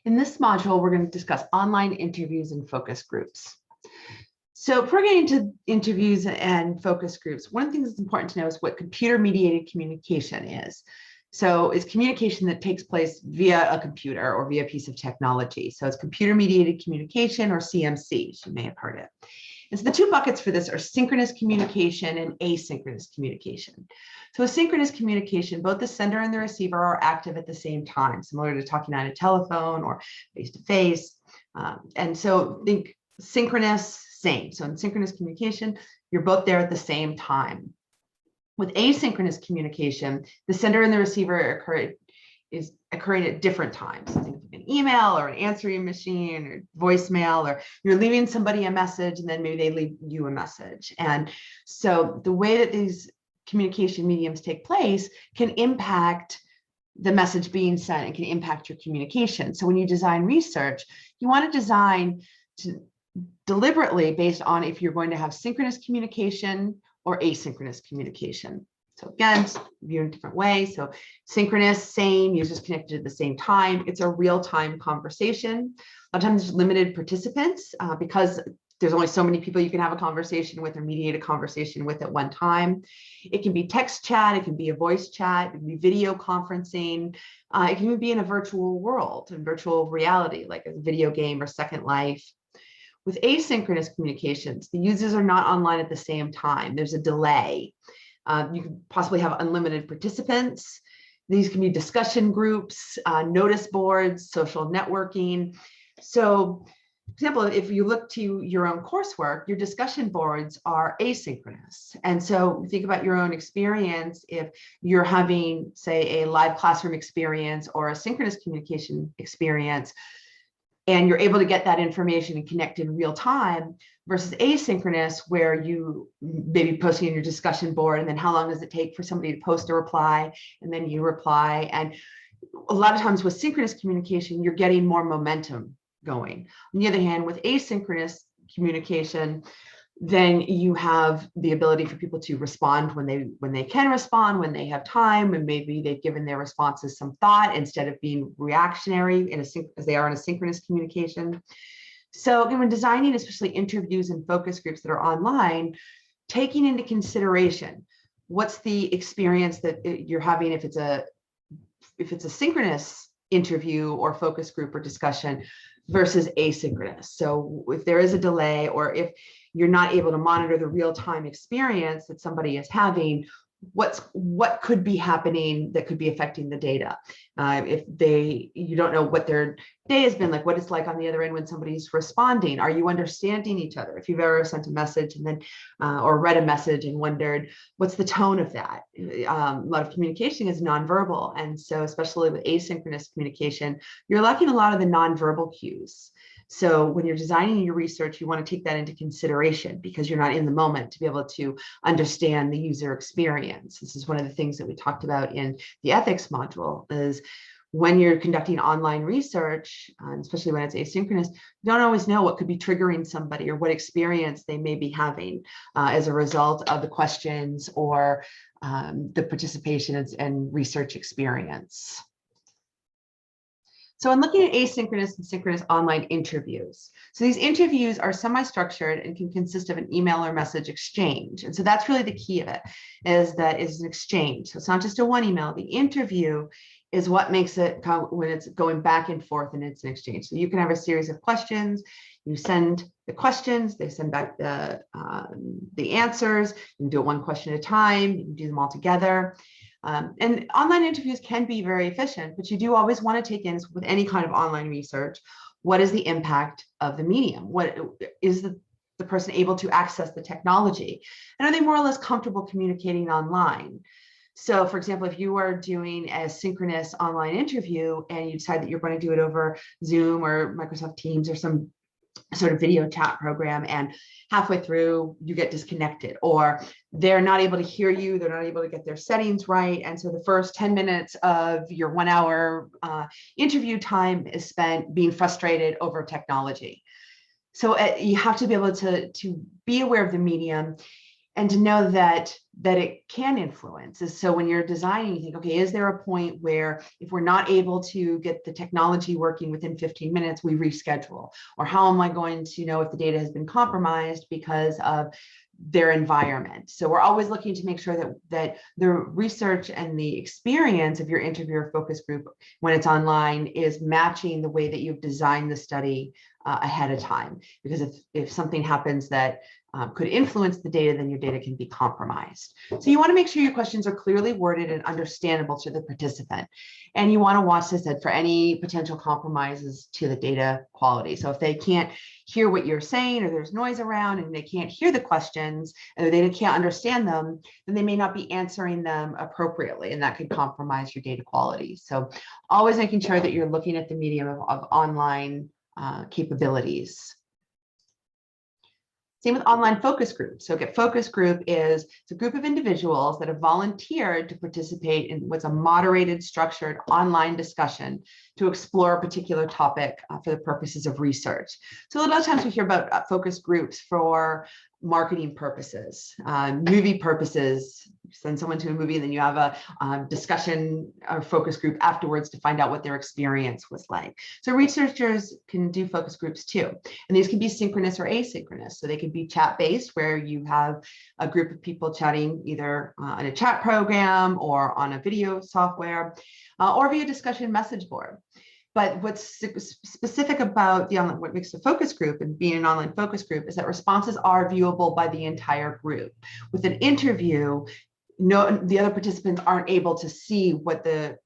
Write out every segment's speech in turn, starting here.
In this module, we're going to discuss online interviews and focus groups. So before getting into interviews and focus groups, one of the things that's important to know is what computer-mediated communication is. So it's communication that takes place via a computer or via a piece of technology. So it's computer-mediated communication, or CMC, you may have heard it. And so the two buckets for this are synchronous communication and asynchronous communication. So with synchronous communication, both the sender and the receiver are active at the same time, similar to talking on a telephone or face-to-face. And so think synchronous, same. So in synchronous communication, you're both there at the same time. With asynchronous communication, the sender and the receiver is occurring at different times. Think of an email or an answering machine or voicemail, or you're leaving somebody a message and then maybe they leave you a message. And so the way that these communication mediums take place can impact the message being sent and can impact your communication. So when you design research, you want to design deliberately based on if you're going to have synchronous communication or asynchronous communication. So again, viewed in a different way. So synchronous, same, users connected at the same time. It's a real-time conversation. A lot of times there's limited participants because there's only so many people you can have a conversation with or mediate a conversation with at one time. It can be text chat, it can be a voice chat, it can be video conferencing. It can even be in a virtual world, in virtual reality, like a video game or Second Life. With asynchronous communications, the users are not online at the same time. There's a delay. You could possibly have unlimited participants. These can be discussion groups, notice boards, social networking. So, for example, if you look to your own coursework, your discussion boards are asynchronous. And so think about your own experience. If you're having, say, a live classroom experience or a synchronous communication experience, and you're able to get that information and connect in real time versus asynchronous, where you maybe posting in your discussion board, and then how long does it take for somebody to post a reply, and then you reply. And a lot of times with synchronous communication, you're getting more momentum going. On the other hand, with asynchronous communication, then you have the ability for people to respond when they can respond, when they have time, and maybe they've given their responses some thought instead of being reactionary as they are in a synchronous communication. So when designing, especially interviews and focus groups that are online, taking into consideration what's the experience that you're having if it's a synchronous interview or focus group or discussion versus asynchronous. So if there is a delay, or if you're not able to monitor the real-time experience that somebody is having, what could be happening that could be affecting the data? If you don't know what their day has been like, what it's like on the other end when somebody's responding. Are you understanding each other? If you've ever sent a message and then or read a message and wondered what's the tone of that? A lot of communication is nonverbal, and so especially with asynchronous communication, you're lacking a lot of the nonverbal cues. So when you're designing your research, you want to take that into consideration because you're not in the moment to be able to understand the user experience. This is one of the things that we talked about in the ethics module, is when you're conducting online research, especially when it's asynchronous, you don't always know what could be triggering somebody or what experience they may be having as a result of the questions or the participation and research experience. So I'm looking at asynchronous and synchronous online interviews. So these interviews are semi-structured and can consist of an email or message exchange. And so that's really the key of it, is that it's an exchange. So it's not just a one email. The interview is what makes it when it's going back and forth and it's an exchange. So you can have a series of questions. You send the questions, they send back the answers. You can do it one question at a time. You can do them all together. And online interviews can be very efficient, but you do always want to take in, with any kind of online research, what is the impact of the medium? What is the person able to access the technology? And are they more or less comfortable communicating online? So for example, if you are doing a synchronous online interview and you decide that you're going to do it over Zoom or Microsoft Teams or some sort of video chat program, and halfway through you get disconnected, or they're not able to hear you, they're not able to get their settings right, and so the first 10 minutes of your 1 hour interview time is spent being frustrated over technology. So you have to be able to be aware of the medium. and to know that it can influence. So when you're designing, you think, okay, is there a point where if we're not able to get the technology working within 15 minutes, we reschedule? Or how am I going to know if the data has been compromised because of their environment? So we're always looking to make sure that the research and the experience of your interview or focus group when it's online is matching the way that you've designed the study ahead of time. Because if something happens that could influence the data, then your data can be compromised. So you want to make sure your questions are clearly worded and understandable to the participant. And you want to watch this for any potential compromises to the data quality. So if they can't hear what you're saying, or there's noise around and they can't hear the questions, and they can't understand them, then they may not be answering them appropriately, and that could compromise your data quality. So always making sure that you're looking at the medium of online capabilities. Same with online focus groups. So a focus group is a group of individuals that have volunteered to participate in what's a moderated, structured online discussion to explore a particular topic for the purposes of research. So a lot of times we hear about focus groups for marketing purposes, movie purposes. You send someone to a movie and then you have a discussion or focus group afterwards to find out what their experience was like. So researchers can do focus groups too. And these can be synchronous or asynchronous. So they can be chat-based, where you have a group of people chatting either in a chat program or on a video software, or via discussion message board. But what's specific about what makes a focus group and being an online focus group is that responses are viewable by the entire group. With an interview, the other participants aren't able to see what the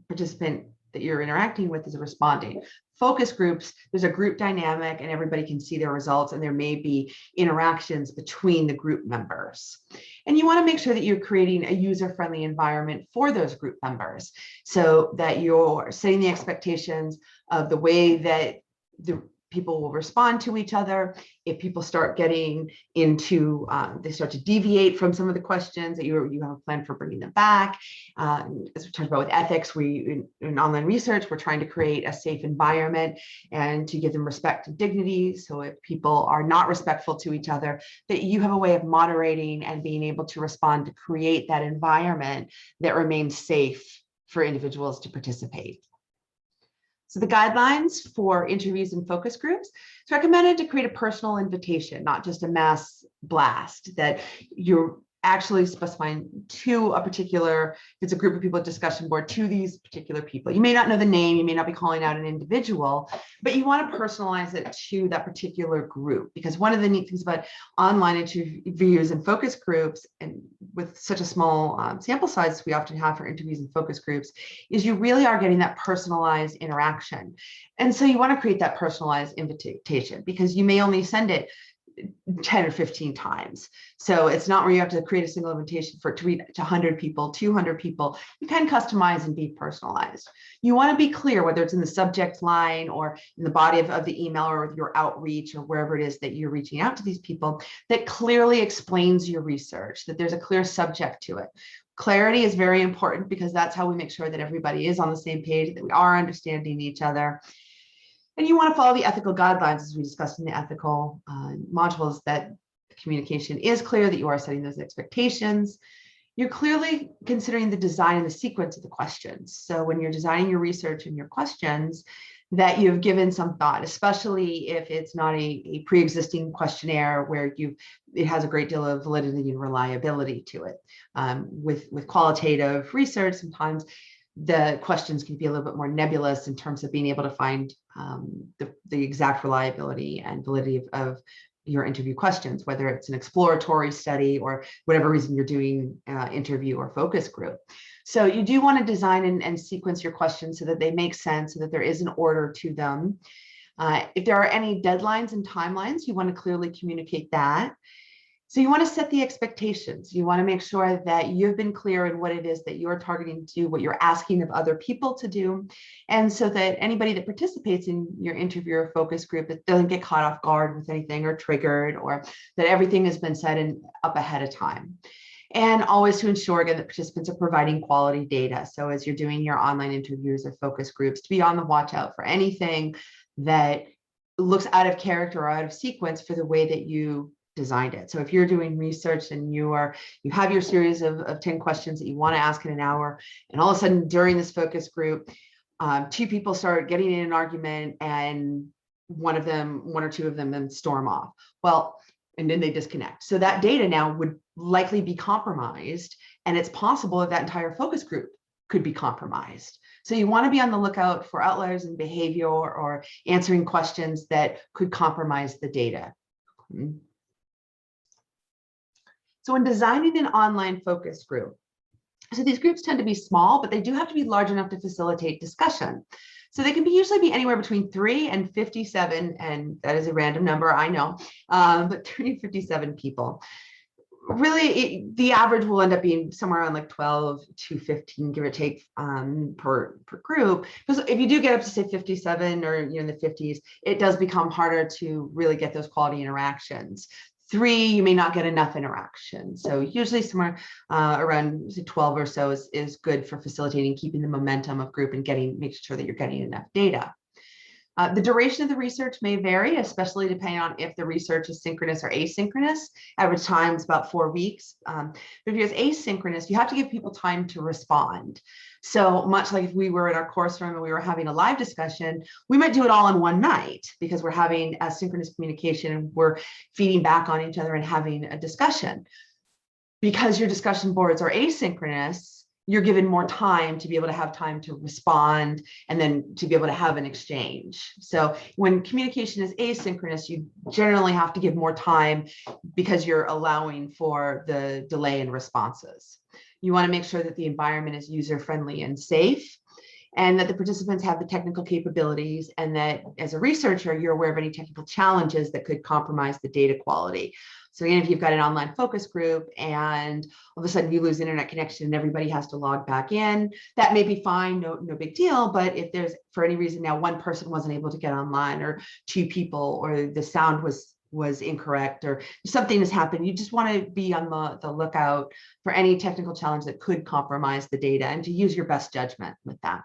participant that you're interacting with is responding. Focus groups, there's a group dynamic and everybody can see their results, and there may be interactions between the group members. And you want to make sure that you're creating a user-friendly environment for those group members, so that you're setting the expectations of the way that the people will respond to each other. If people start getting into, they start to deviate from some of the questions, that you have a plan for bringing them back. As we talked about with ethics, in online research, we're trying to create a safe environment and to give them respect and dignity. So if people are not respectful to each other, that you have a way of moderating and being able to respond to create that environment that remains safe for individuals to participate. So the guidelines for interviews and focus groups, it's recommended to create a personal invitation, not just a mass blast, that you're actually specifying to a particular, if it's a group of people at discussion board, to these particular people. You may not know the name, you may not be calling out an individual, but you want to personalize it to that particular group. Because one of the neat things about online interviews and focus groups, and with such a small sample size we often have for interviews and focus groups, is you really are getting that personalized interaction. And so you want to create that personalized invitation, because you may only send it 10 or 15 times. So it's not where you have to create a single invitation for to reach 100 people, 200 people. You can customize and be personalized. You want to be clear, whether it's in the subject line or in the body of the email or your outreach or wherever it is that you're reaching out to these people, that clearly explains your research, that there's a clear subject to it. Clarity is very important, because that's how we make sure that everybody is on the same page, that we are understanding each other. And you want to follow the ethical guidelines, as we discussed in the ethical modules, that the communication is clear, that you are setting those expectations. You're clearly considering the design and the sequence of the questions. So when you're designing your research and your questions, that you've given some thought, especially if it's not a pre-existing questionnaire where it has a great deal of validity and reliability to it. With qualitative research, sometimes the questions can be a little bit more nebulous in terms of being able to find the exact reliability and validity of your interview questions, whether it's an exploratory study or whatever reason you're doing interview or focus group. So you do want to design and sequence your questions so that they make sense, so that there is an order to them. If there are any deadlines and timelines, you want to clearly communicate that. So you want to set the expectations. You want to make sure that you've been clear in what it is that you're targeting to do, what you're asking of other people to do. And so that anybody that participates in your interview or focus group, it doesn't get caught off guard with anything or triggered, or that everything has been set up ahead of time. And always to ensure, again, that participants are providing quality data. So as you're doing your online interviews or focus groups, to be on the watch out for anything that looks out of character or out of sequence for the way that you designed it. So if you're doing research and you have your series of 10 questions that you want to ask in an hour, and all of a sudden during this focus group, two people start getting in an argument and one or two of them then storm off. Well, and then they disconnect. So that data now would likely be compromised, and it's possible that entire focus group could be compromised. So you want to be on the lookout for outliers in behavior or answering questions that could compromise the data. So when designing an online focus group, so these groups tend to be small, but they do have to be large enough to facilitate discussion. So they can usually be anywhere between 3 and 57, and that is a random number, I know, but 3 to 57 people. Really, the average will end up being somewhere around like 12 to 15, give or take, per group. Because if you do get up to say 57 or in the 50s, it does become harder to really get those quality interactions. 3, you may not get enough interaction. So usually somewhere around 12 or so is good for facilitating, keeping the momentum of group and making sure that you're getting enough data. The duration of the research may vary, especially depending on if the research is synchronous or asynchronous. Average time is about 4 weeks. But if it's asynchronous, you have to give people time to respond. So much like if we were in our course room and we were having a live discussion, we might do it all in one night because we're having asynchronous communication and we're feeding back on each other and having a discussion. Because your discussion boards are asynchronous, you're given more time to be able to have time to respond and then to be able to have an exchange. So when communication is asynchronous, you generally have to give more time because you're allowing for the delay in responses. You want to make sure that the environment is user-friendly and safe, and that the participants have the technical capabilities, and that as a researcher, you're aware of any technical challenges that could compromise the data quality. So again, if you've got an online focus group and all of a sudden you lose internet connection and everybody has to log back in, that may be fine, no big deal. But if there's, for any reason now, one person wasn't able to get online, or 2 people, or the sound was incorrect, or something has happened, you just want to be on the lookout for any technical challenge that could compromise the data and to use your best judgment with that.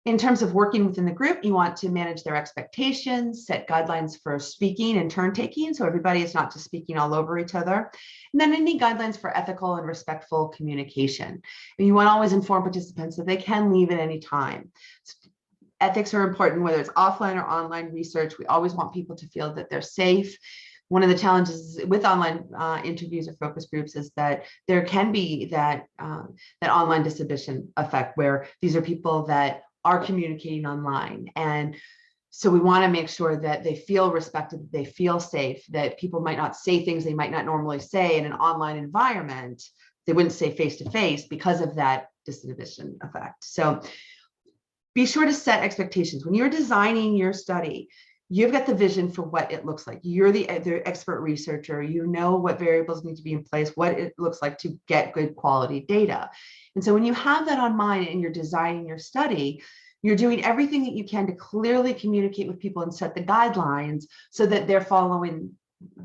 In terms of working within the group, you want to manage their expectations, set guidelines for speaking and turn taking, so everybody is not just speaking all over each other. And then any guidelines for ethical and respectful communication. And you want to always inform participants that they can leave at any time. Ethics are important, whether it's offline or online research. We always want people to feel that they're safe. One of the challenges with online interviews or focus groups is that there can be that online disinhibition effect, where these are people that are communicating online. And so we want to make sure that they feel respected, they feel safe, that people might not say things they might not normally say in an online environment. They wouldn't say face-to-face because of that disinhibition effect. So be sure to set expectations. When you're designing your study, you've got the vision for what it looks like. You're the expert researcher. You know what variables need to be in place, what it looks like to get good quality data. And so when you have that on mind and you're designing your study, you're doing everything that you can to clearly communicate with people and set the guidelines so that they're following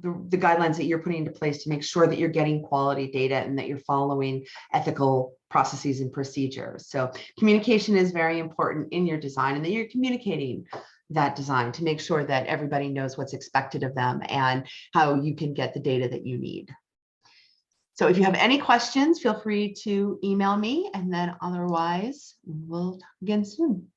the guidelines that you're putting into place to make sure that you're getting quality data and that you're following ethical processes and procedures. So communication is very important in your design, and that you're communicating that design to make sure that everybody knows what's expected of them and how you can get the data that you need. So if you have any questions, feel free to email me, and then otherwise we'll talk again soon.